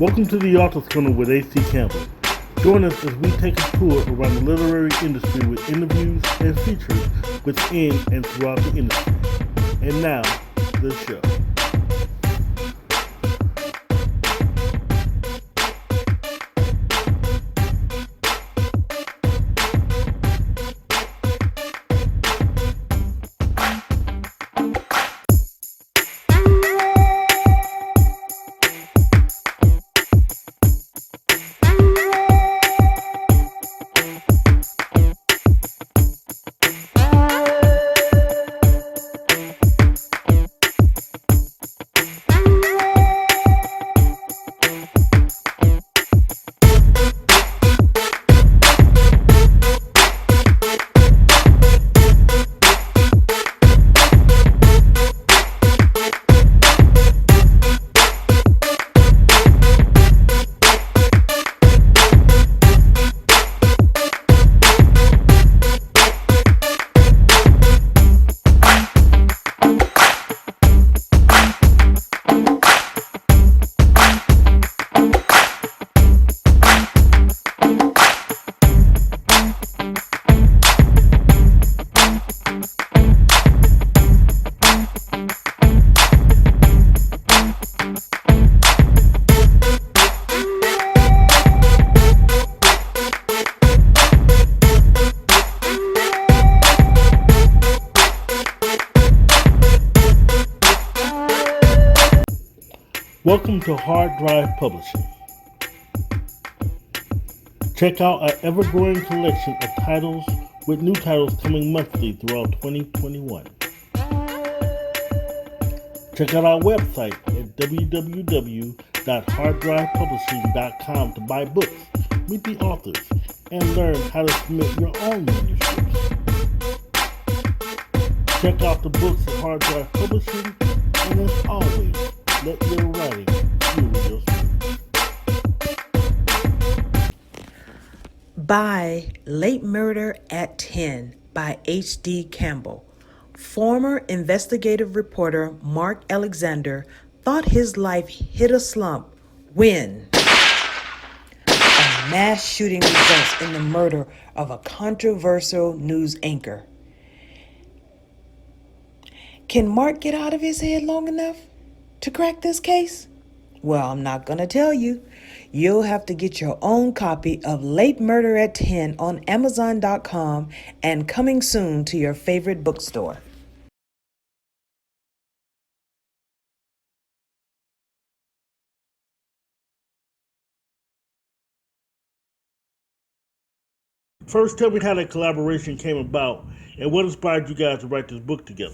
Welcome to the Author's Corner with A.C. Campbell. Join us as we take a tour around the literary industry with interviews and features within and throughout the industry. And now, the show. Welcome to Hard Drive Publishing. Check out our ever-growing collection of titles with new titles coming monthly throughout 2021. Check out our website at www.harddrivepublishing.com to buy books, meet the authors, and learn how to submit your own manuscripts. Check out the books at Hard Drive Publishing, and as always, let your writing fuel your spirit. By Late Murder at 10 by H.D. Campbell. Former investigative reporter Mark Alexander thought his life hit a slump when a mass shooting results in the murder of a controversial news anchor. Can Mark get out of his head long enough to crack this case? Well, I'm not going to tell you. You'll have to get your own copy of Late Murder at 10 on Amazon.com and coming soon to your favorite bookstore. First, tell me how that collaboration came about and what inspired you guys to write this book together.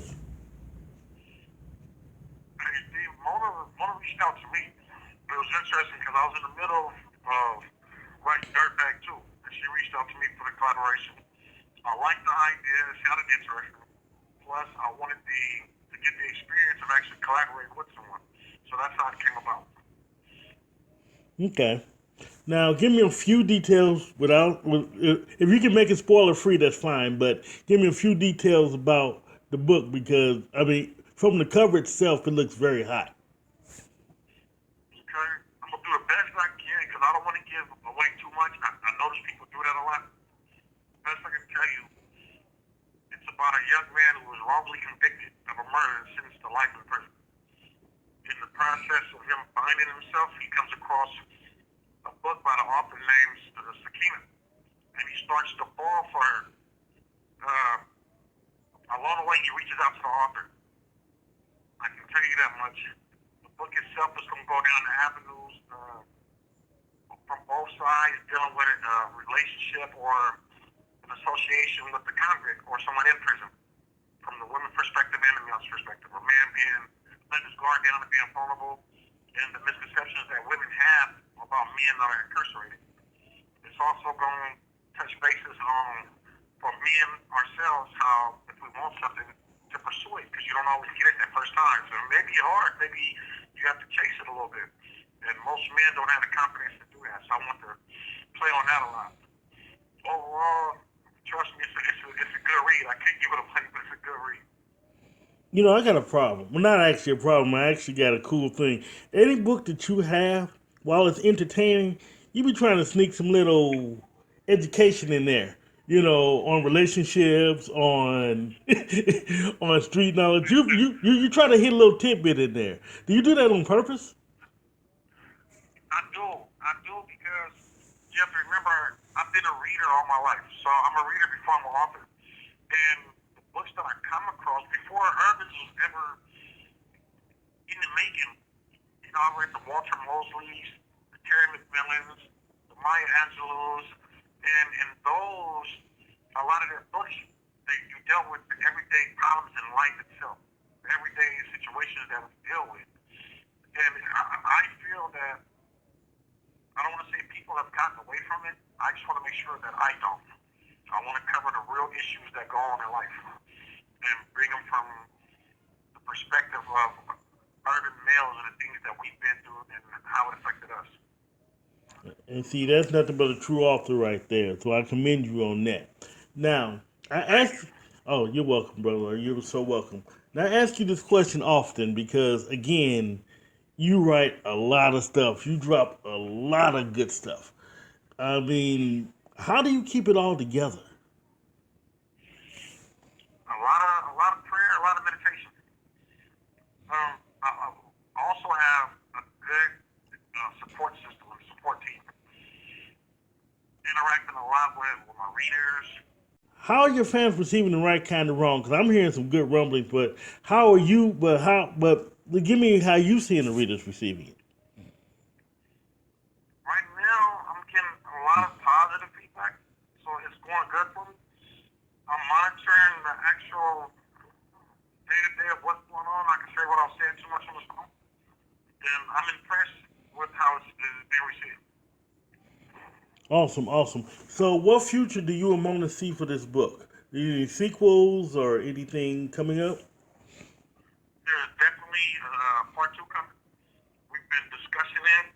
Mona reached out to me. It was interesting because I was in the middle of writing Dirtbag 2, and she reached out to me for the collaboration. I liked the idea, it sounded interesting. Plus, I wanted to get the experience of actually collaborating with someone. So that's how it came about. Okay. Now, give me a few details if you can make it spoiler free, that's fine, but give me a few details about the book because, from the cover itself, it looks very hot. Okay? I'm going to do the best I can because I don't want to give away too much. I notice people do that a lot. Best I can tell you, it's about a young man who was wrongfully convicted of a murder and sentenced to life in prison. In the process of him finding himself, he comes across a book by the author named Sakina, and he starts to fall for her. Along the way, he reaches out to the author. I can tell you that much. The book itself is going to go down the avenues from both sides, dealing with a relationship or an association with the convict or someone in prison, from the woman's perspective and the man's perspective. A man being letting his guard down and being vulnerable, and the misconceptions that women have about men that are incarcerated. It's also going to touch bases on, for men ourselves, how if we want something, to pursue it, because you don't always get it that first time. So it may be hard, maybe you have to chase it a little bit. And most men don't have the confidence to do that, so I want to play on that a lot. Overall, trust me, it's a good read. I can't give it a play, but it's a good read. You know, I got a problem. Well, not actually a problem. I actually got a cool thing. Any book that you have while it's entertaining, you be trying to sneak some little education in there. On relationships, on on street knowledge. You try to hit a little tidbit in there. Do you do that on purpose? I do because you have to remember I've been a reader all my life, so I'm a reader before I'm an author. And the books that I come across before Urban was ever in the making, I read the Walter Mosleys, the Terry McMillans, the Maya Angelou's, and in those, a lot of their books, you dealt with the everyday problems in life itself, the everyday situations that we deal with. And I feel that, I don't want to say people have gotten away from it, I just want to make sure that I don't. I want to cover the real issues that go on in life and bring them from the perspective of urban males and the things that we've been through and how it affected us. And see, that's nothing but a true author right there. So I commend you on that. Now, I Thank you. ask. Oh, you're welcome, brother. You're so welcome. Now, I ask you this question often because, again, you write a lot of stuff. You drop a lot of good stuff. I mean, how do you keep it all together? A lot of prayer, a lot of meditation. I also have a good support system and support team. Interacting a lot with my readers. How are your fans receiving the right kind of wrong? Because I'm hearing some good rumblings, but how are you? But how? But give me how you seeing the readers receiving it. Right now, I'm getting a lot of positive feedback, so it's going good for me. I'm monitoring the actual day to day of what's going on. I can say what I'll say too much on the phone, and I'm impressed with how it's being received. Awesome, awesome. So, what future do you and Mona see for this book? Do you need sequels or anything coming up? There's definitely part two coming. We've been discussing it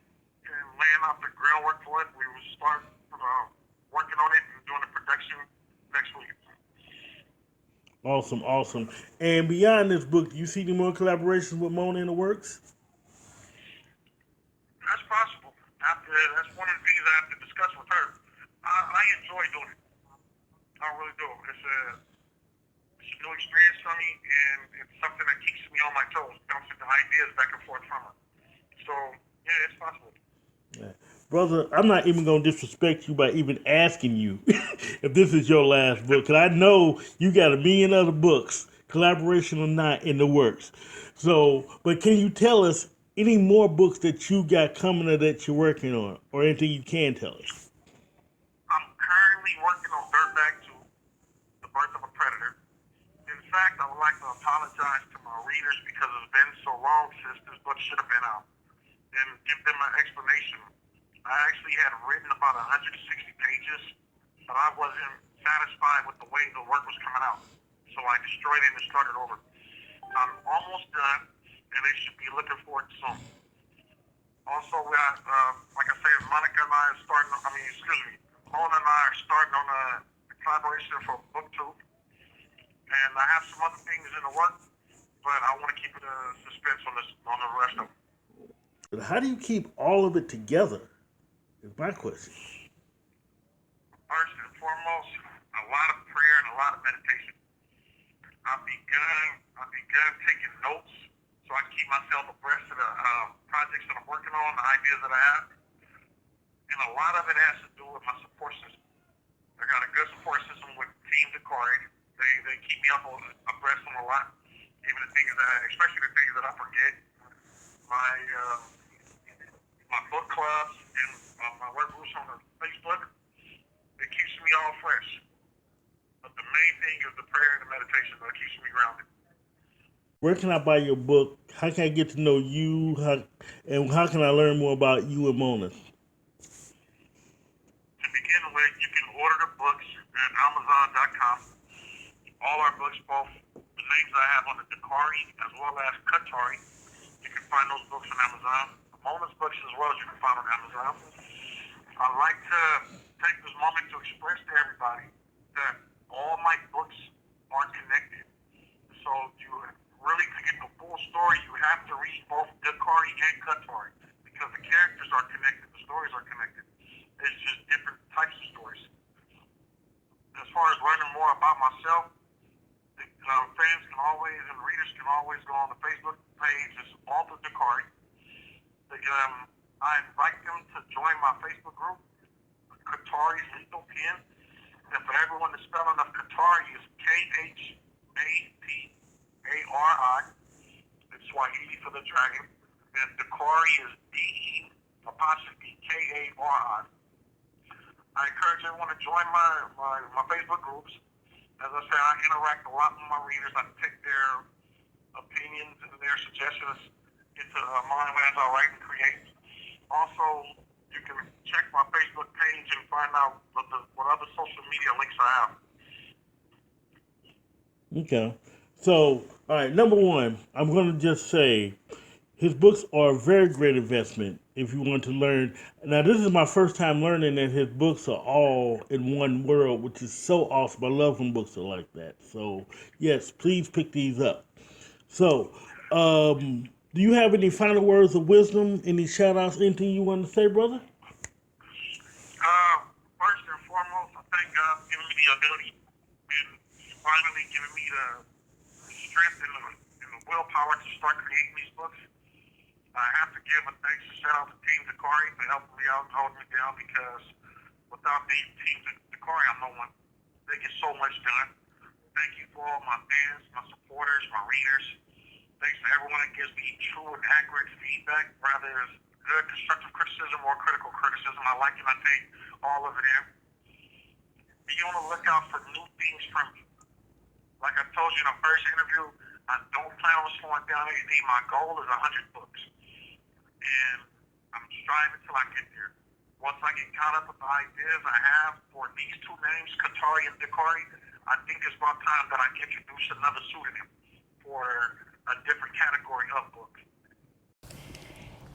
and laying out the groundwork for it. We will start working on it and doing the production next week. Awesome, awesome. And beyond this book, do you see any more collaborations with Mona in the works? That's possible. That's one of the things I have to discuss with her. I enjoy doing it. I really do. It's a new experience for me, and it's something that keeps me on my toes, bouncing the ideas back and forth from her. So, yeah, it's possible. Yeah. Brother, I'm not even going to disrespect you by even asking you if this is your last book. Because I know you got a million other books, collaboration or not, in the works. So, but can you tell us any more books that you got coming or that you're working on, or anything you can tell us? I'm currently working on Dirtbag 2, The Birth of a Predator. In fact, I would like to apologize to my readers because it's been so long since this book should have been out and give them an explanation. I actually had written about 160 pages, but I wasn't satisfied with the way the work was coming out. So I destroyed it and started over. I'm almost done, and they should be looking for it soon. Also, we got, like I said, Monica and I are starting, Mona and I are starting on a collaboration for book two. And I have some other things in the work, but I want to keep it a suspense on the rest of them. But how do you keep all of it together? Is my question. First and foremost, a lot of prayer and a lot of meditation. I've begun taking notes so I can keep myself abreast of the projects that I'm working on, the ideas that I have. And a lot of it has to do with my support system. I got a good support system with Team De'Kari. They keep me abreast on a lot, even the things especially the things that I forget. My book clubs and my work groups on the Facebook, it keeps me all fresh. But the main thing is the prayer and the meditation that keeps me grounded. Where can I buy your book? How can I get to know you? And how can I learn more about you and Mona? To begin with, you can order the books at Amazon.com. All our books, both the names I have on the De'Kari as well as Qatari, you can find those books on Amazon. Mona's books as well as you can find on Amazon. I'd like to take this moment to express to everybody that all my books are connected. So you really, to get the full story, you have to read both De'Kari and Qatari because the characters are connected, the stories are connected. It's just different types of stories. As far as learning more about myself, fans can always and readers can always go on the Facebook page. It's Alta De'Kari. I invite them to join my Facebook group, Qatari's Lethal Pen. And for everyone, the spelling of Qatari is Khatari. It's Swahili for the dragon. And De'Kari is DE''Kari. I encourage everyone to join my Facebook groups. As I said, I interact a lot with my readers. I take their opinions and their suggestions into mind as I write and create. Also, you can check my Facebook page and find out what other social media links I have. Okay. So, all right, number one, I'm going to just say his books are a very great investment if you want to learn. Now, this is my first time learning that his books are all in one world, which is so awesome. I love when books are like that. So, yes, please pick these up. So, do you have any final words of wisdom, any shout outs, anything you want to say, brother? Uh, First and foremost, I thank God for giving me the ability and finally giving me the strength and the willpower to start creating these books. I have to give a thanks and shout out to Team De'Kari for helping me out and holding me down because without the Team De'Kari, I'm no one. They get so much done. Thank you for all my fans, my supporters, my readers. Thanks to everyone that gives me true and accurate feedback, whether it's good constructive criticism or critical criticism. I like it. I take all of it in. Be on the lookout for new things from me. Like I told you in the first interview, I don't plan on slowing down anything. My goal is 100 books. And I'm striving till I get there. Once I get caught up with the ideas I have for these two names, Qatari and De'Kari, I think it's about time that I introduce another pseudonym for a different category of books.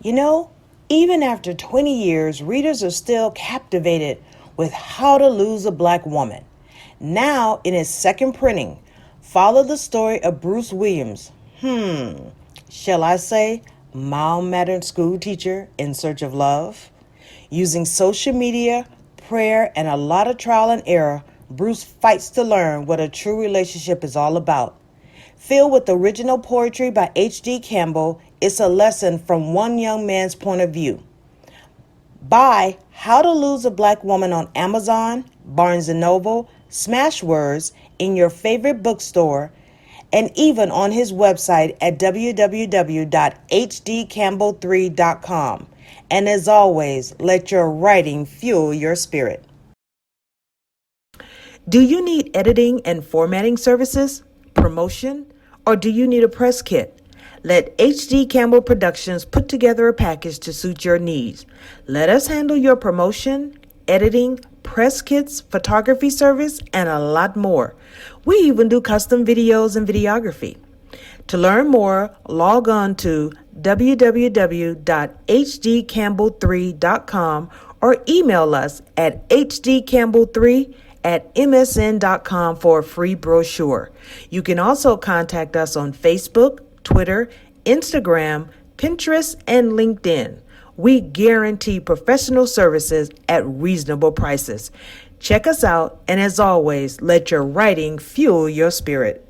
You know, even after 20 years, readers are still captivated with How to Lose a Black Woman. Now, in its second printing, follow the story of Bruce Williams. Shall I say, mild-mannered school teacher in search of love? Using social media, prayer, and a lot of trial and error, Bruce fights to learn what a true relationship is all about. Filled with original poetry by H.D. Campbell, it's a lesson from one young man's point of view. Buy How to Lose a Black Woman on Amazon, Barnes & Noble, Smashwords, in your favorite bookstore, and even on his website at www.hdcampbell3.com. And as always, let your writing fuel your spirit. Do you need editing and formatting services, promotion, or do you need a press kit? Let HD Campbell Productions put together a package to suit your needs. Let us handle your promotion, editing, press kits, photography service, and a lot more. We even do custom videos and videography. To learn more, log on to www.hdcampbell3.com or email us at hdcampbell3@msn.com for a free brochure. You can also contact us on Facebook, Twitter, Instagram, Pinterest, and LinkedIn. We guarantee professional services at reasonable prices. Check us out, and as always, let your writing fuel your spirit.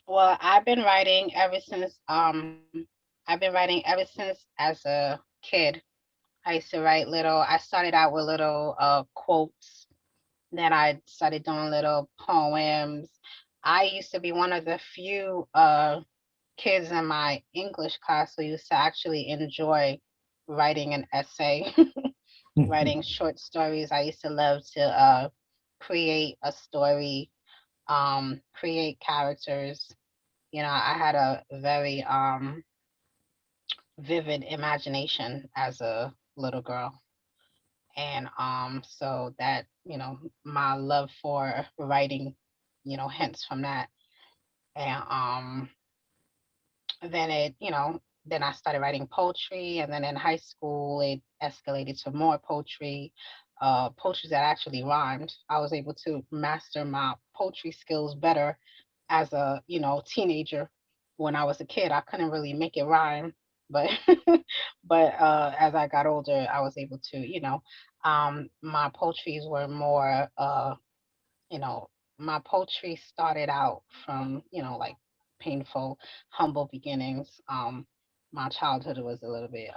Well, I've been writing ever since as a kid. I used to write little I started out with little quotes, then I started doing little poems. I used to be one of the few kids in my English class who used to actually enjoy writing an essay, writing short stories. I used to love to create a story, create characters. I had a very vivid imagination as a little girl. And so that, my love for writing, hence from that. And then then I started writing poetry, and then in high school it escalated to more poetry. poetry that actually rhymed. I was able to master my poetry skills better as a, teenager. When I was a kid, I couldn't really make it rhyme, but but as I got older, I was able to, my poetries were more you know, my poetry started out from, like painful, humble beginnings. My childhood was a little bit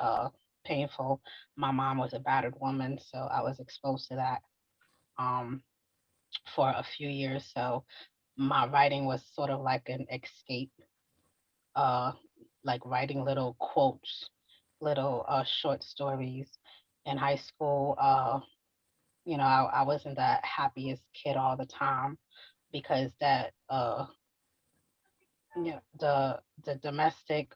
painful. My mom was a battered woman, so I was exposed to that um for a few years. So my writing was sort of like an escape, uh like writing little quotes, little short stories. In high school, I wasn't the happiest kid all the time because that the domestic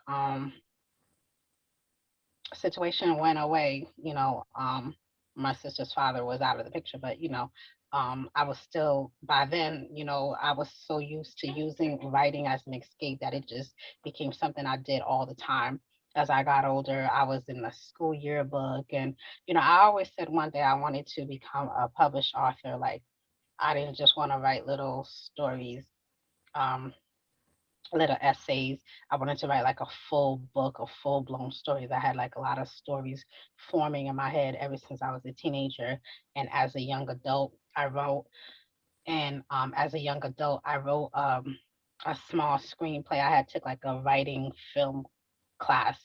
situation went away. My sister's father was out of the picture, but I was still by then, I was so used to using writing as an escape that it just became something I did all the time. As I got older, I was in the school yearbook, and I always said one day I wanted to become a published author. Like, I didn't just want to write little stories, um, little essays. I wanted to write like a full book of full blown stories. I had like a lot of stories forming in my head ever since I was a teenager. And as a young adult, I wrote. And as a young adult, I wrote a small screenplay. I had took like a writing film class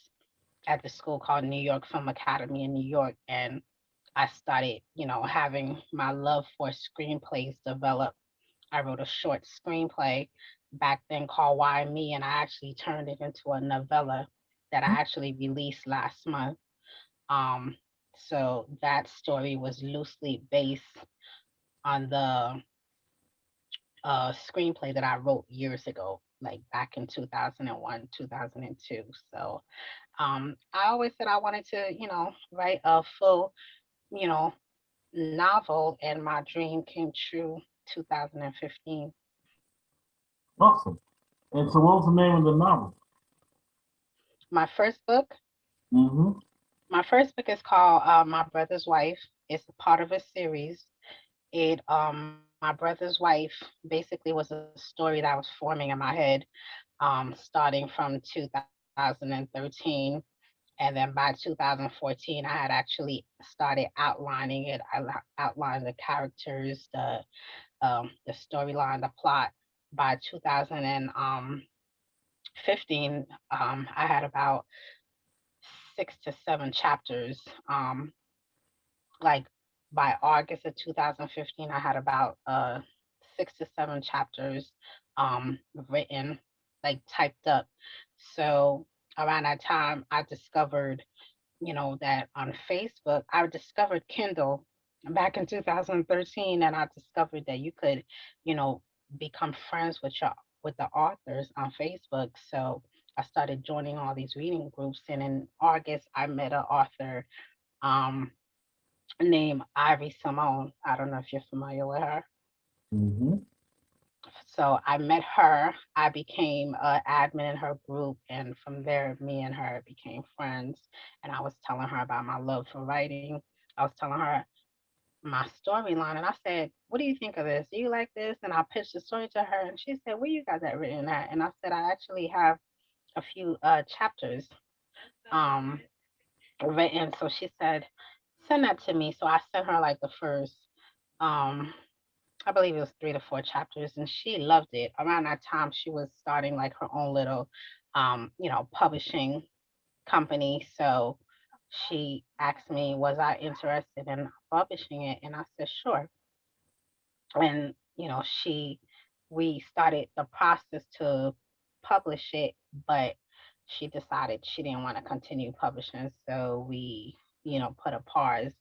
at the school called New York Film Academy in New York. And I started, having my love for screenplays develop. I wrote a short screenplay back then called Why Me, and I actually turned it into a novella that I actually released last month. Um, so that story was loosely based on the screenplay that I wrote years ago, like back in 2001, 2002. So I always said I wanted to, write a full, you know, novel, and my dream came true 2015. Awesome. And so, what was the name of the novel? My first book, Mm-hmm. My first book is called My Brother's Wife. It's a part of a series. My brother's wife basically was a story that was forming in my head, starting from 2013, and then by 2014, I had actually started outlining it. Outlined the characters, the storyline, the plot. By 2015, I had about 6 to 7 chapters. Like by August of 2015, I had about 6 to 7 chapters written, like typed up. So around that time, I discovered, that on Facebook, I discovered Kindle back in 2013, and I discovered that you could, you know, become friends with the authors on Facebook. So I started joining all these reading groups, and in August, I met an author. Um, Named Ivy Simone. I don't know if you're familiar with her. Mm-hmm. So I met her. I became an admin in her group, and from there, me and her became friends. And I was telling her about my love for writing. I was telling her my storyline, and I said, "What do you think of this? Do you like this?" And I pitched the story to her, and she said, "Where you got that written at?" And I said, "I actually have a few chapters um written." So she said, "Send that to me." So I sent her like the first um I believe it was 3 to 4 chapters, and she loved it. Around that time, she was starting like her own little, publishing company. So she asked me, was I interested in publishing it? And I said, sure. And, we started the process to publish it, but she decided she didn't want to continue publishing. So we, put a pause,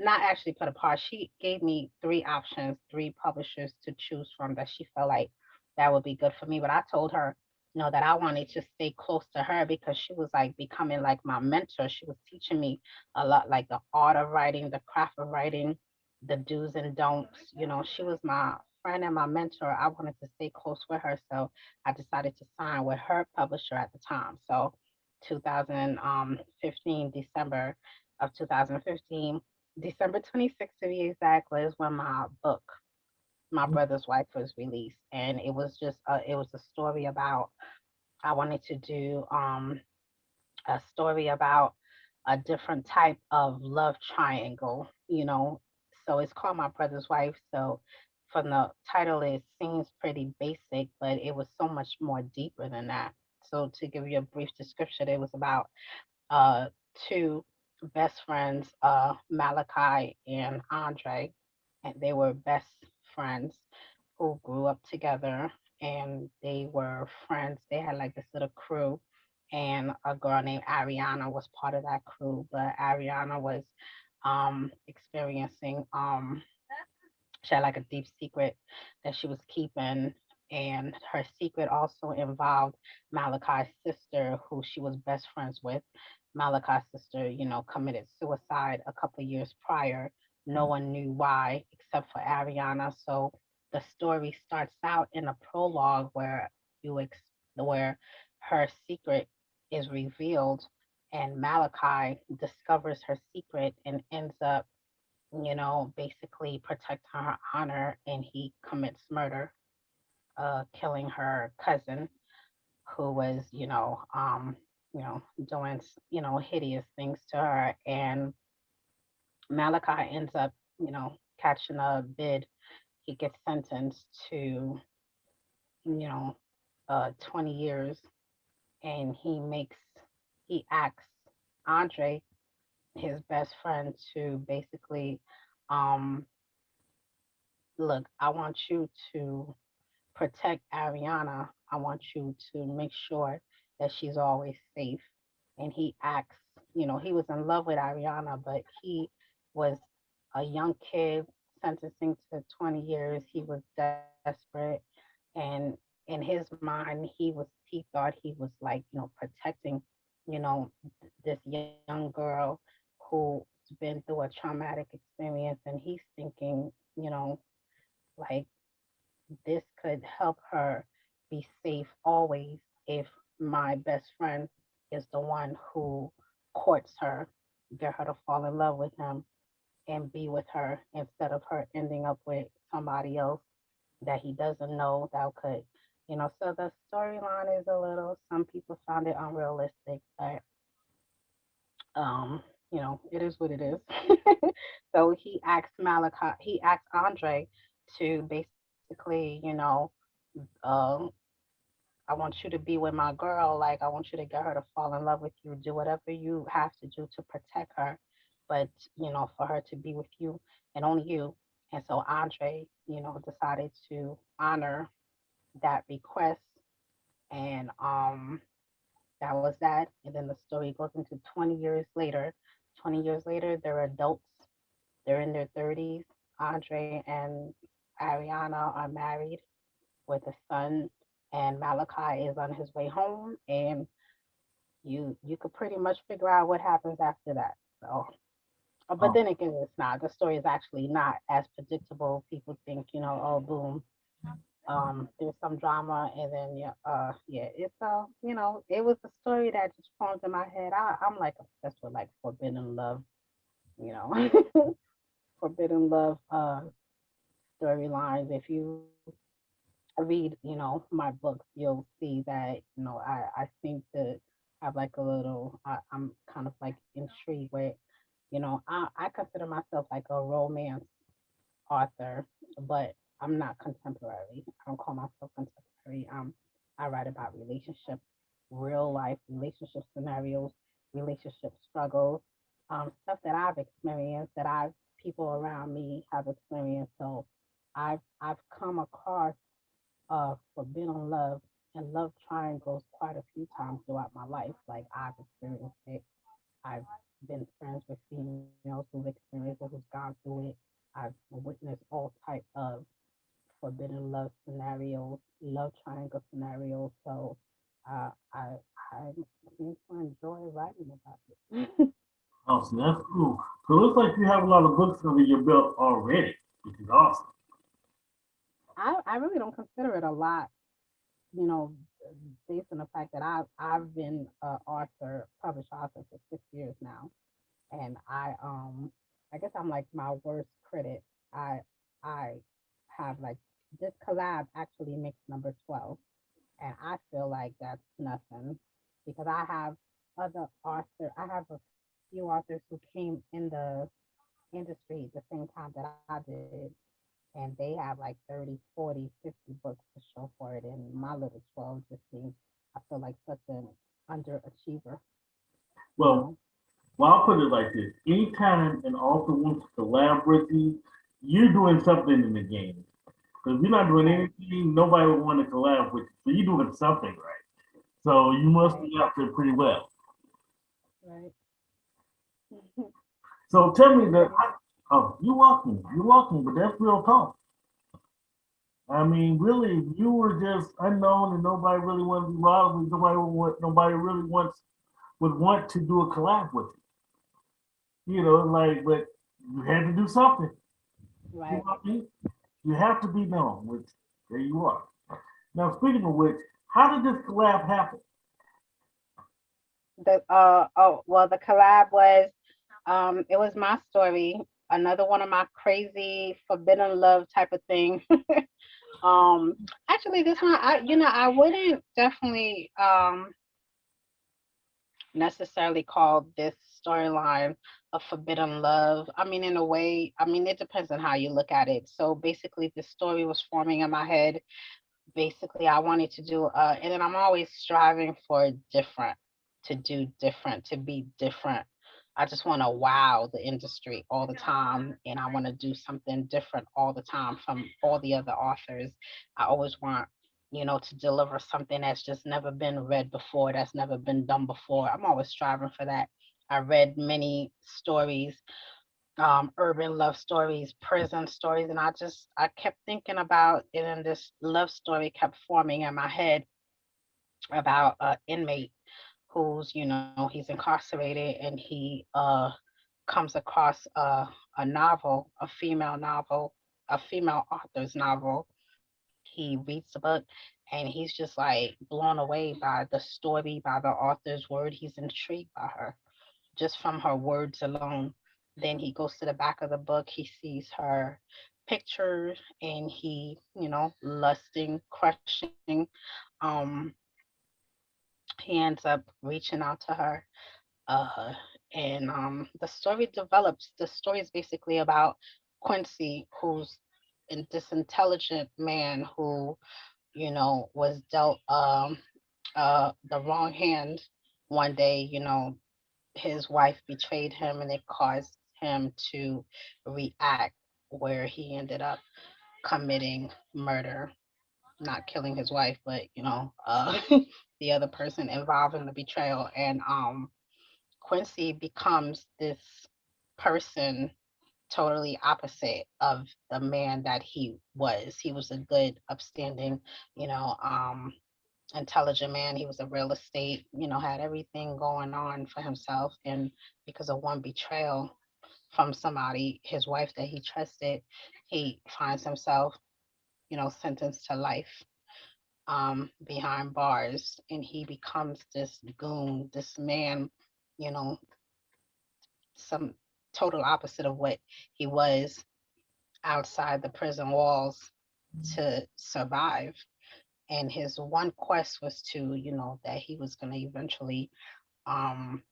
not actually put apart. She gave me three options, three publishers to choose from that she felt like that would be good for me. But I told her, that I wanted to stay close to her because she was like becoming like my mentor. She was teaching me a lot, like the art of writing, the craft of writing, the do's and don'ts. She was my friend and my mentor. I wanted to stay close with her. So I decided to sign with her publisher at the time. So 2015, December of 2015, December 26th to be exact was when my book, My Brother's Wife, was released, and it was a story about, I wanted to do a story about a different type of love triangle, you know. So it's called My Brother's Wife. So from the title, it seems pretty basic, but it was so much more deeper than that. So to give you a brief description, it was about uh, two best friends, Malachi and Andre, and they were best friends who grew up together, and they were friends. They had like this little crew, and a girl named Ariana was part of that crew, but Ariana was experiencing she had like a deep secret that she was keeping, and her secret also involved Malachi's sister, who she was best friends with. Malachi's sister, you know, committed suicide a couple of years prior. No one knew why except for Ariana. So the story starts out in a prologue where where her secret is revealed, and Malachi discovers her secret and ends up, you know, basically protect her honor, and he commits murder, killing her cousin who was, doing, hideous things to her. And Malachi ends up, catching a bid. He gets sentenced to, you know, 20 years, and he asks Andre, his best friend, to basically, um, look, I want you to protect Ariana. I want you to make sure that she's always safe. And he acts, he was in love with Ariana, but he was a young kid sentencing to 20 years. He was desperate. And in his mind, he thought he was like, protecting, this young girl who's been through a traumatic experience. And he's thinking, like, this could help her be safe always if my best friend is the one who courts her, get her to fall in love with him and be with her instead of her ending up with somebody else that he doesn't know that could, so the storyline is a little, some people found it unrealistic, but it is what it is. So he asked Andre to basically, um, I want you to be with my girl. Like, I want you to get her to fall in love with you. Do whatever you have to do to protect her, but, for her to be with you and only you. And so Andre, decided to honor that request. And that was that. And then the story goes into 20 years later. 20 years later, they're adults. They're in their 30s. Andre and Ariana are married with a son, and Malachi is on his way home, and you could pretty much figure out what happens after that. So, but Oh, then again, it's not. The story is actually not as predictable. People think, oh, boom, there's some drama, and then yeah, it's it was a story that just formed in my head. I'm like obsessed with like forbidden love, you know, forbidden love storylines. If you read, my books, you'll see that, I seem to have like a little, I'm kind of like intrigued with, I consider myself like a romance author, but I'm not contemporary. I don't call myself contemporary. I write about relationships, real life relationship scenarios, relationship struggles, stuff that I've experienced, that I've people around me have experienced. So I've come across forbidden love and love triangles quite a few times throughout my life. Like, I've experienced it. I've been friends with females who've experienced it, who've gone through it. I've witnessed all type of forbidden love scenarios, love triangle scenarios. So I seem to enjoy writing about it. awesome. That's cool. So it looks like you have a lot of books under your belt already, which is awesome. I really don't consider it a lot, you know, based on the fact that I've been a author, published author for 6 years now, and I I guess I'm like my worst critic. I have like this collab actually makes number 12, and I feel like that's nothing because I have other author. I have a few authors who came in the industry the same time that I did, and they have like 30, 40, 50 books to show for it, and my little 12 just seems, I feel like such an underachiever, you Well, know? well, I'll put it like this: anytime an author wants to collab with you, you're doing something in the game. Because if you're not doing Right, anything, nobody would want to collab with you. So you're doing something right. So you must right, be out there pretty well. right. So tell me That's that. true. Oh, you're walking, but that's real talk. I mean, really, you were just unknown, and nobody really wanted to be bothered with. Nobody really would want to do a collab with you. You know, like, but you had to do something. You know Right. what I mean? You have to be known, which there you are. Now, speaking of which, how did this collab happen? The collab was it was my story, another one of my crazy forbidden love type of thing. um Actually this one I wouldn't definitely necessarily call this storyline a forbidden love. I mean, in a way, I mean, it depends on how you look at it. So basically, the story was forming in my head. Basically, I wanted to do, and then I'm always striving for different, to do different, to be different. I just want to wow the industry all the time, and I want to do something different all the time from all the other authors. I always want, to deliver something that's just never been read before, that's never been done before. I'm always striving for that. I read many stories, urban love stories, prison stories, and I kept thinking about it, and this love story kept forming in my head about an inmate who's, he's incarcerated, and he comes across a novel, a female novel, a female author's novel. He reads the book and he's just like blown away by the story, by the author's word. He's intrigued by her just from her words alone. Then he goes to the back of the book, he sees her pictures, and he, lusting, crushing. Um, he ends up reaching out to her. Uh, and The story develops. The story is basically about Quincy, who's this intelligent man who, was dealt the wrong hand one day. His wife betrayed him, and it caused him to react, where he ended up committing murder, not killing his wife, but the other person involved in the betrayal. And Quincy becomes this person totally opposite of the man that he was. He was a good, upstanding, you know, um, intelligent man. He was a real estate, had everything going on for himself. And because of one betrayal from somebody, his wife that he trusted, he finds himself, sentenced to life, behind bars. And he becomes this goon, this man, you know, some total opposite of what he was outside the prison walls to survive. And his one quest was to, that he was going to eventually, um,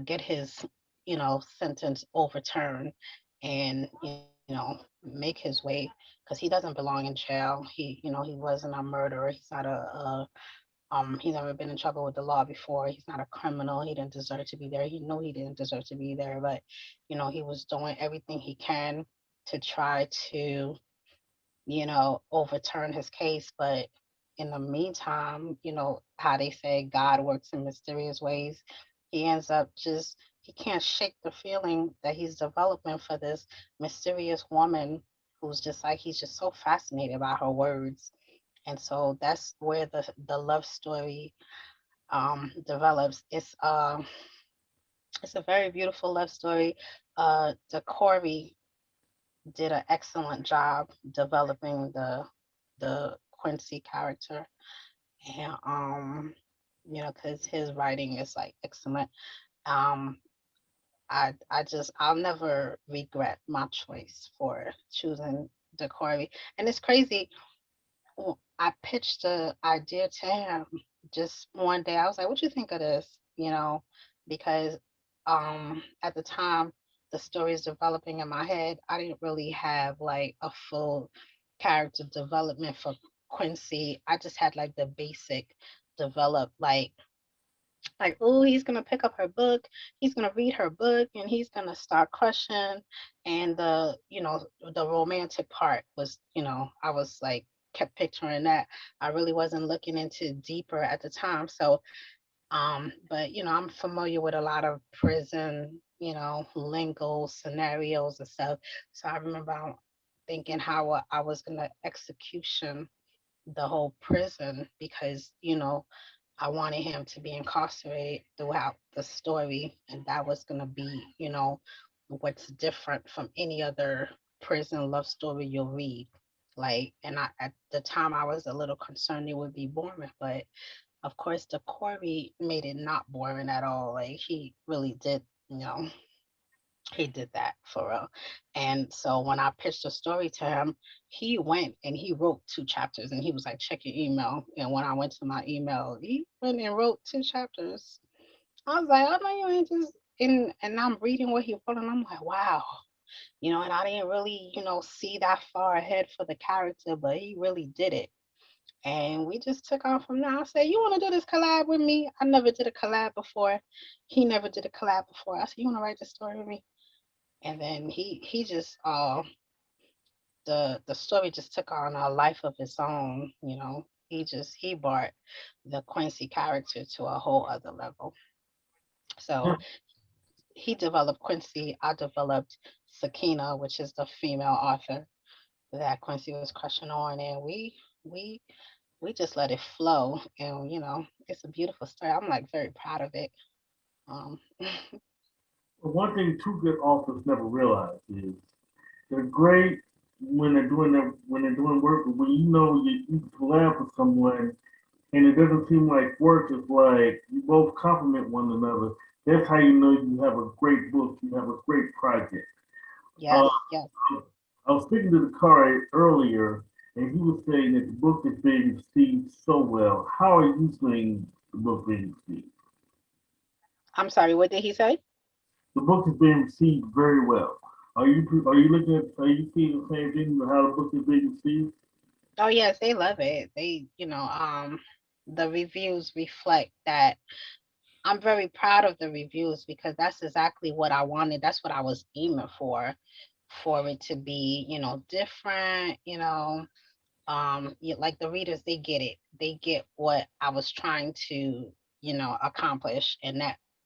get his, sentence overturned, and, make his way, because he doesn't belong in jail. He wasn't a murderer. He's not he's never been in trouble with the law before. He's not a criminal. He didn't deserve to be there. He knew he didn't deserve to be there, but, he was doing everything he can to try to, overturn his case. But in the meantime, how they say God works in mysterious ways, he ends up just, he can't shake the feeling that he's developing for this mysterious woman who's just like, he's just so fascinated by her words. And so that's where the love story develops. It's a very beautiful love story. De'Kari did an excellent job developing the Quincy character, and because his writing is like excellent. Um, I'll never regret my choice for choosing De'Kari. And it's crazy. I pitched the idea to him just one day. I was like, "What you think of this?" Because at the time the story is developing in my head, I didn't really have like a full character development for Quincy. I just had like the basic develop like, oh, he's gonna pick up her book, he's gonna read her book, and he's gonna start crushing. And the romantic part was, I was like kept picturing that. I really wasn't looking into deeper at the time. So, but I'm familiar with a lot of prison, lingo scenarios and stuff. So I remember thinking how I was gonna execution the whole prison because I wanted him to be incarcerated throughout the story, and that was gonna be, what's different from any other prison love story you'll read. Like, and at the time I was a little concerned it would be boring, but of course the Corey made it not boring at all. Like he really did, you know, he did that for real. And so when I pitched the story to him, he went and he wrote 2 chapters and he was like, check your email. And when I went to my email, he went and wrote 2 chapters. I was like, oh no, you ain't just and I'm reading what he wrote and I'm like, wow. And I didn't really, see that far ahead for the character, but he really did it. And we just took on from there. I said, you want to do this collab with me? I never did a collab before. He never did a collab before. I said, you want to write this story with me? And then he just the story just took on a life of its own. He brought the Quincy character to a whole other level. So he developed Quincy. I developed Sakina, which is the female author that Quincy was crushing on, and we we just let it flow. And it's a beautiful story. I'm like very proud of it. um But one thing two good authors never realize is they're great when they're doing work, but when you collab with someone and it doesn't seem like work, it's like you both compliment one another. That's how you know you have a great book, you have a great project. Uh, yes, yes. I was speaking to the car earlier, and he was saying that the book is being received so well. How are you seeing the book being received? I'm sorry, what did he say? The book is being received very well. Are you seeing the same thing with how the book is being received? Oh yes, they love it. They, the reviews reflect that. I'm very proud of the reviews because that's exactly what I wanted. That's what I was aiming for it to be, different, like the readers, they get it. They get what I was trying to, accomplish, and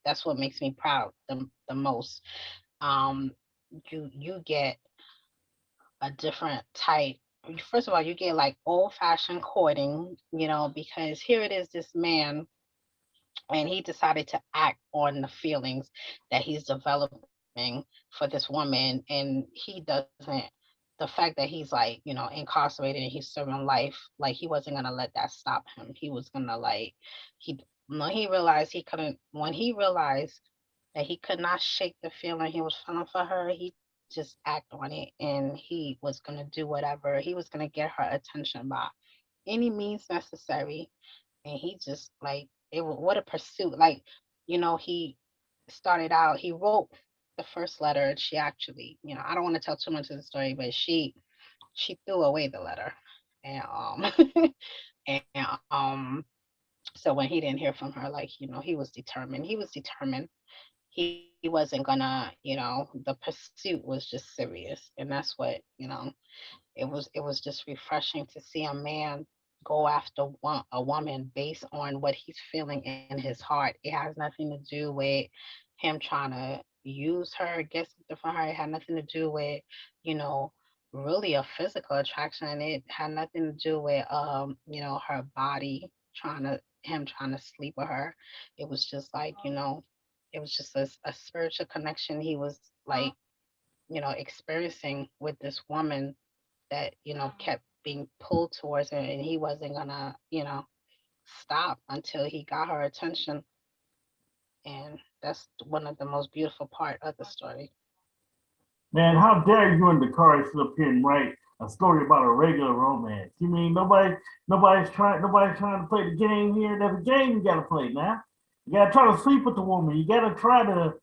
that's what makes me proud the most. Um, you get a different type. First of all, you get like old fashioned courting, because here it is, this man, and he decided to act on the feelings that he's developing for this woman, and he doesn't. The fact that he's like, incarcerated and he's serving life, like he wasn't gonna let that stop him. He was gonna like, he when he realized he couldn't, when he realized that he could not shake the feeling he was feeling for her, he just act on it, and he was gonna do whatever. He was gonna get her attention by any means necessary. And he just like what a pursuit. Like, he started out, he wrote the first letter, and she actually, I don't want to tell too much of the story, but she threw away the letter. And and so when he didn't hear from her, like, he was determined. He wasn't gonna, the pursuit was just serious. And that's what, it was just refreshing to see a man go after a woman based on what he's feeling in his heart. It has nothing to do with him trying to use her, get something from her. It had nothing to do with, you know, really a physical attraction. It had nothing to do with her body him trying to sleep with her. It was just like, it was just a spiritual connection he was like, experiencing with this woman that, kept being pulled towards her, and he wasn't gonna, stop until he got her attention. And That's one of the most beautiful part of the story. Man, how dare you and De'Kari sit up here and write a story about a regular romance? You mean nobody's trying to play the game here. There's a game you gotta play now. You gotta try to sleep with the woman. You gotta try to,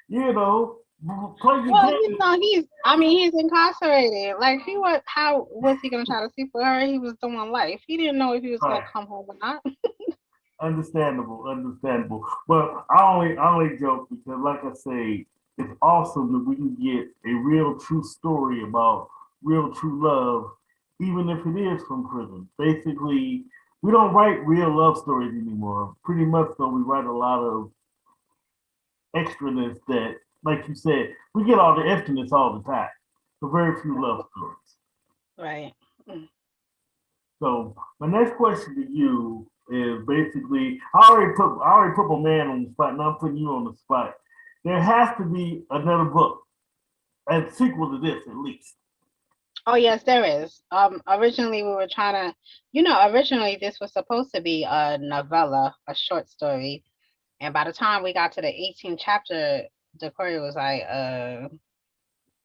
you know, play your Well, game. I mean, he's incarcerated. Like, how was he gonna try to sleep with her? He was doing life. He didn't know if he was gonna Right. come home or not. Understandable, understandable. But I only joke because, like I say, it's awesome that we can get a real true story about real true love, even if it is from prison. Basically, we don't write real love stories anymore. Pretty much, though, we write a lot of extraness that, like you said, we get all the extraness all the time. So very few love stories. Right. Mm. So my next question to you is basically I already put my man on the spot. Now I'm putting you on the spot. There has to be another book, a sequel to this at least. Oh yes, there is. Originally we were trying to, originally this was supposed to be a novella, a short story, and by the time we got to the 18th chapter, the courier was like,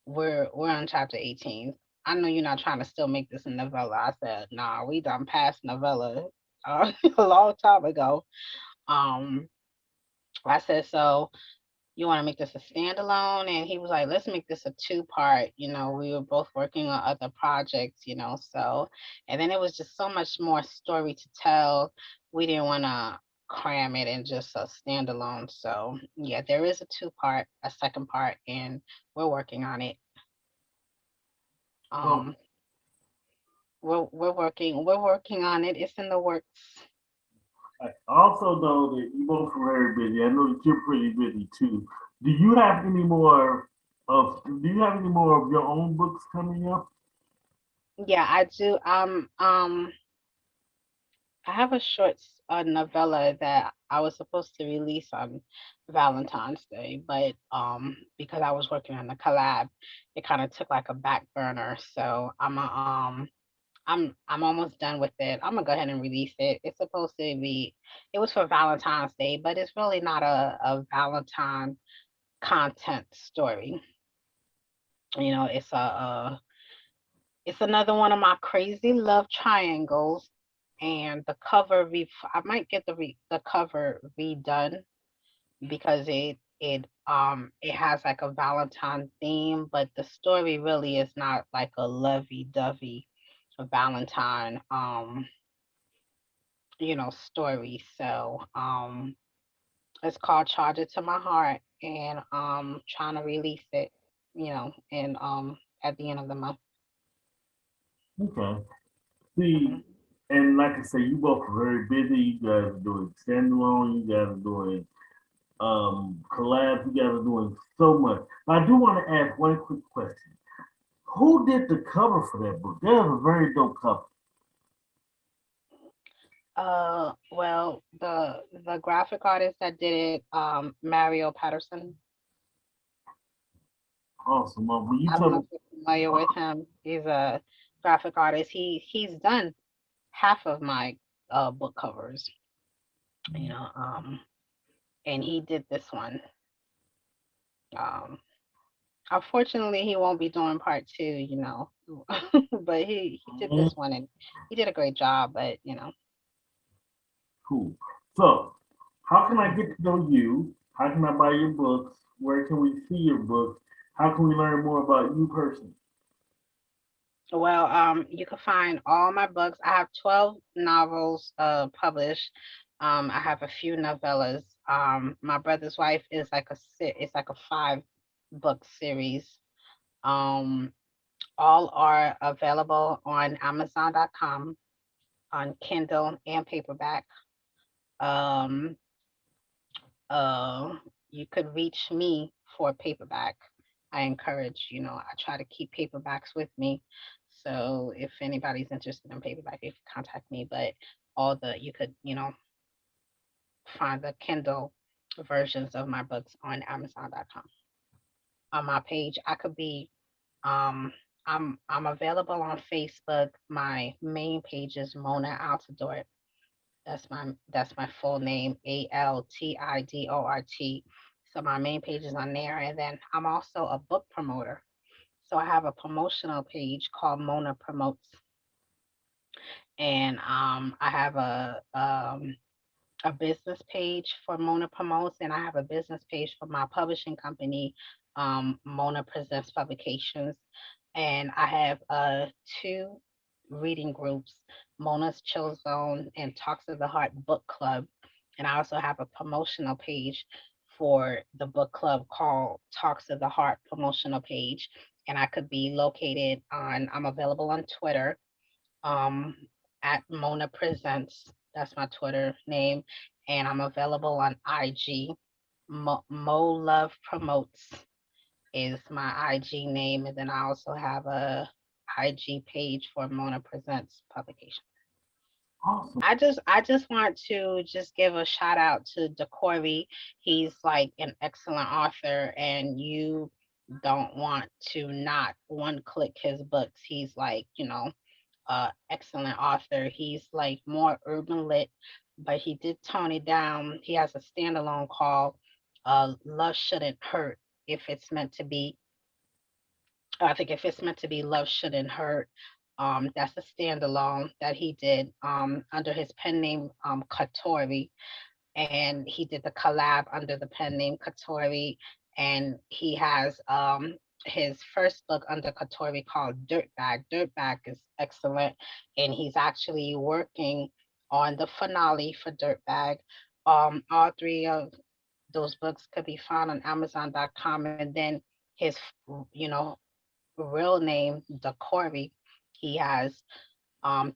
we're on chapter 18. I know you're not trying to still make this a novella. I said, nah, we done past novella a long time ago. Um, I said, so you want to make this a standalone? And he was like, let's make this a two-part. We were both working on other projects, so, and then it was just so much more story to tell. We didn't want to cram it in just a standalone. So yeah, there is a two-part, a second part, and we're working on it. So Um, we're working on it. It's in the works. I also know that you both are very busy. I know that you're pretty busy too. Do you have any more do you have any more of your own books coming up? Yeah, I do. I have a novella that I was supposed to release on Valentine's Day, but because I was working on the collab, it kind of took like a back burner. So I'm almost done with it. I'm gonna go ahead and release it. It's supposed to be it was for Valentine's Day, but it's really not a Valentine content story. It's another one of my crazy love triangles, and I might get the cover redone because it has like a Valentine theme, but the story really is not like a lovey-dovey Valentine story. So it's called Charge It to My Heart, and trying to release it, and at the end of the month. Okay. Mhm. See, and like I say, you both are very busy. You guys are doing standalone. You guys are doing collabs. You guys are doing so much. But I do want to ask one quick question. Who did the cover for that book? That was a very dope cover. Well, the graphic artist that did it, Mario Patterson. Awesome. Will you I don't tell know me? if you're familiar with him. He's a graphic artist. He's done half of my book covers, you know, um, and he did this one. Um, Unfortunately, he won't be doing part two, but he did Mhm. this one and he did a great job. But Cool. So, how can I mhm. get to know you? How can I buy your books? Where can we see your books? How can we learn more about you personally? Well, you can find all my books. I have 12 novels published. I have a few novellas. My Brother's Wife is like it's like a 5 book series. Um, all are available on Amazon.com on Kindle and paperback. Um, uh, you could reach me for paperback. I encourage, I try to keep paperbacks with me. So if anybody's interested in paperback, you can contact me. But you could, find the Kindle versions of my books on Amazon.com. On my page, I could be, um, I'm available on Facebook. My main page is Mona Altidort That's my full name, Altidort. So my main page is on there, and then I'm also a book promoter. So I have a promotional page called Mona Promotes, and I have a business page for Mona Promotes, and I have a business page for my publishing company, Mona Presents Publications. And I have two reading groups, Mona's Chill Zone and Talks of the Heart Book Club. And I also have a promotional page for the book club called Talks of the Heart promotional page. And I could be located on, I'm available on Twitter, um, at Mona Presents. That's my Twitter name. And I'm available on IG. Mo Love Promotes is my IG name. And then I also have a IG page for Mona Presents publication. Awesome. I just want to just give a shout out to De'Kari. He's like an excellent author, and you don't want to not one click his books. He's like, excellent author. He's like more urban lit, but he did tone it down. He has a standalone called Love Shouldn't Hurt if it's meant to be. I think if it's meant to be, Love Shouldn't Hurt. That's a standalone that he did under his pen name Katori, and he did the collab under the pen name Katori, and he has his first book under Katori called Dirtbag. Dirtbag is excellent, and he's actually working on the finale for Dirtbag. All three of those books could be found on Amazon.com, and then his, you know, real name, De'Kari. He has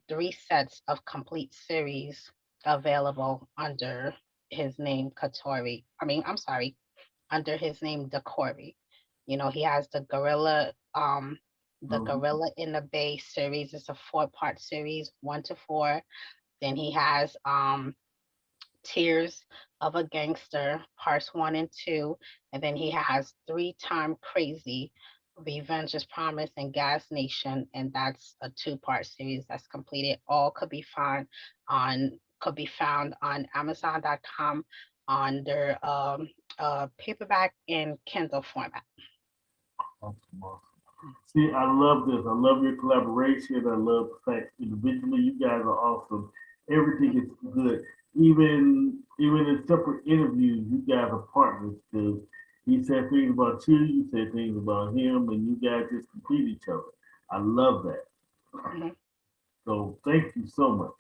three sets of complete series available under his name Katori. I'm sorry, under his name De'Kari. He has the Mhm. Gorilla in the Bay series. It's a four-part series, 1 to 4. Then he has Tears of a Gangster, parts 1 and 2. And then he has Three Time Crazy, Revenge is Promise, and Gas Nation. And that's a two-part series that's completed. All could be found on Amazon.com on their paperback and Kindle format. Awesome, awesome. See, I love this. I love your collaboration. I love the fact individually you guys are awesome. Everything is good. Even in separate interviews, you guys are partners because he said things about you, you said things about him, and you guys just complete each other. I love that. Mhm. So thank you so much.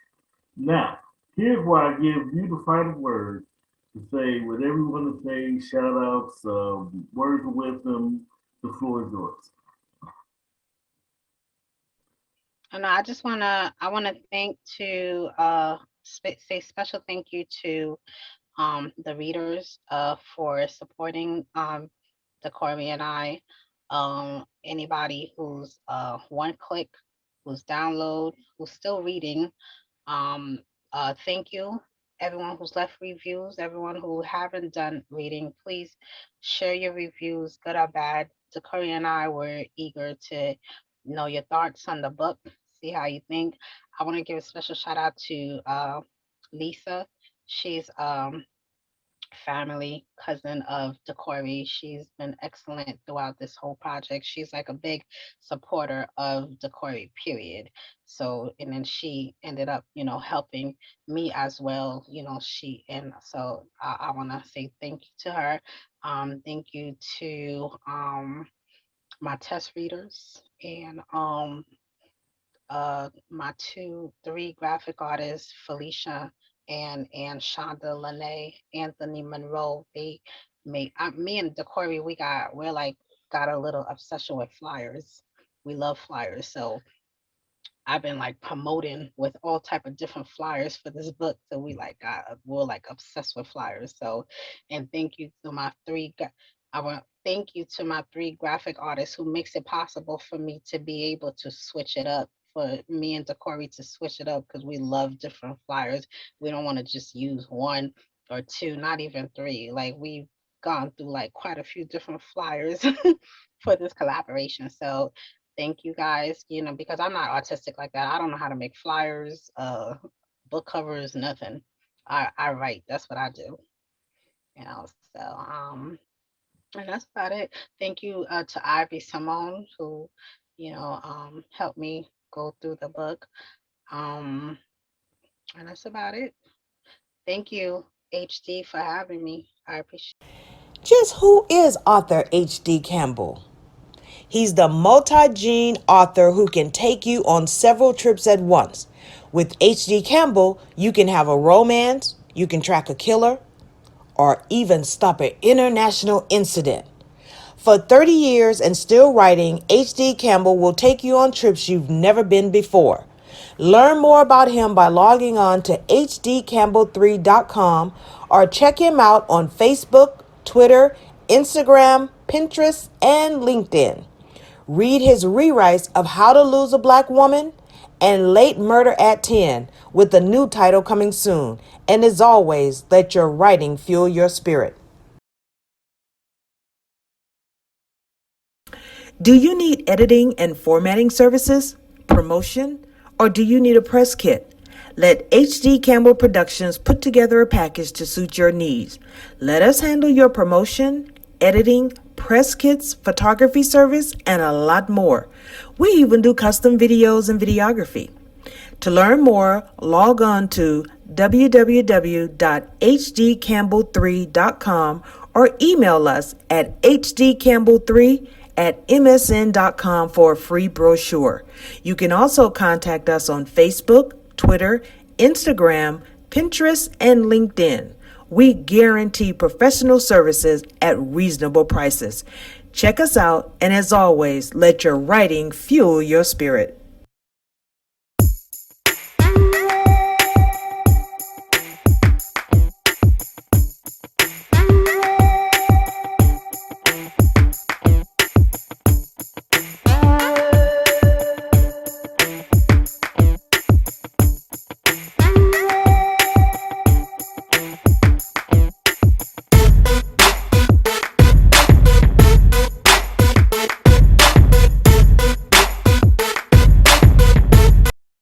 Now, here's where I give you the final word to say whatever you want to say, shout outs, words of wisdom. The floor is yours. And I wanna thank to say special thank you to the readers for supporting De'Kari and I. Anybody who's one click, who's download, who's still reading. Um, Thank you, everyone who's left reviews, everyone who haven't done reading. Please share your reviews, good or bad. De'Kari and I were eager to know your thoughts on the book, see how you think. I want to give a special shout out to Lisa. She's family cousin of De'Kari. She's been excellent throughout this whole project. She's like a big supporter of De'Kari, period. So, and then she ended up, helping me as well. And so I want to say thank you to her. Thank you to my test readers and three graphic artists, Felicia and Shonda Lene, Anthony Monroe. They made me and De'Kari. We're like got a little obsession with flyers. We love flyers, so I've been like promoting with all type of different flyers for this book. So we're like obsessed with flyers. So, and thank you to my I want thank you to my three graphic artists who makes it possible for me to be able to switch it up. For me and De'Kari to switch it up because we love different flyers. We don't want to just use one or two, not even three. Like we've gone through like quite a few different flyers for this collaboration. So thank you guys, because I'm not artistic like that. I don't know how to make flyers. book cover is nothing. I write. That's what I do. You know. So and that's about it. Thank you to Ivy Simone who, helped me go through the book. Um, and that's about it. Thank you, HD, for having me. I appreciate. Just who is author H.D. Campbell? He's the multi-gene author who can take you on several trips at once. With H.D. Campbell, you can have a romance, you can track a killer, or even stop an international incident. For 30 years and still writing, H.D. Campbell will take you on trips you've never been before. Learn more about him by logging on to hdcampbell3.com or check him out on Facebook, Twitter, Instagram, Pinterest, and LinkedIn. Read his rewrites of How to Lose a Black Woman and Late Murder at 10 with a new title coming soon. And as always, let your writing fuel your spirit. Do you need editing and formatting services, promotion, or do you need a press kit? Let HD Campbell Productions put together a package to suit your needs. Let us handle your promotion, editing, press kits, photography service, and a lot more. We even do custom videos and videography. To learn more, log on to www.hdcampbell3.com or email us at hdcampbell3@msn.com for a free brochure. You can also contact us on Facebook, Twitter, Instagram, Pinterest, and LinkedIn. We guarantee professional services at reasonable prices. Check us out, and as always, let your writing fuel your spirit.